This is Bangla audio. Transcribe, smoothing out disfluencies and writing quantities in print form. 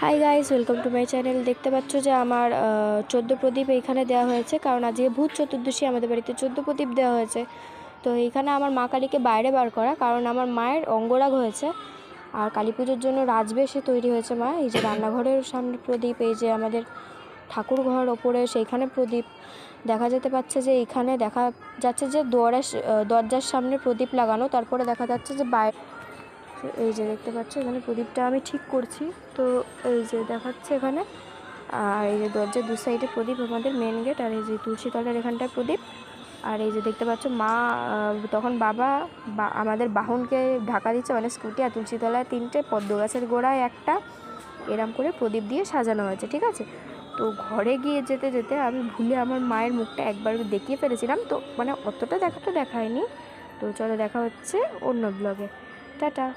Hi guys, welcome to my channel. দেখতে পাচ্ছ যে আমার 14 প্রদীপ এইখানে দেওয়া হয়েছে, কারণ আজকে ভূত চতুর্দশী, আমাদের বাড়িতে 14 প্রদীপ দেওয়া হয়েছে। তো এইখানে আমার মা কালীকে বাইরে বার করা, কারণ আমার মায়ের অঙ্গরাগ হয়েছে। আর কালী পুজোর জন্য রাজবেশে তৈরি হয়েছে মা। এই যে রান্নাঘরের সামনে প্রদীপ, এই যে আমাদের ঠাকুর ঘর ওপরে সেইখানে প্রদীপ দেখা যেতে পাচ্ছে, যে এইখানে দেখা যাচ্ছে যে দরজার সামনে প্রদীপ লাগানো, তারপরে দেখা যাচ্ছে যে বাইরে এই যে দেখতে পাচ্ছ এখানে প্রদীপটা আমি ঠিক করছি। তো এই যে দেখাচ্ছে এখানে, আর এই যে দরজার দু সাইডে প্রদীপ, আমাদের মেন গেট, আর এই যে তুলসী তলার এখানটায় প্রদীপ। আর এই যে দেখতে পাচ্ছ মা, তখন বাবা আমাদের বাহনকে ঢাকা দিচ্ছে, মানে স্কুটি, আর তুলসী তলায় 3টে, পদ্ম গাছের গোড়ায় একটা, এরম করে প্রদীপ দিয়ে সাজানো হয়েছে, ঠিক আছে। তো ঘরে গিয়ে যেতে যেতে আমি ভুলে আমার মায়ের মুখটা একবার দেখিয়ে ফেলেছিলাম, তো মানে অতটা দেখায়নি। তো চলো দেখা হচ্ছে অন্য ব্লগে। টাটা।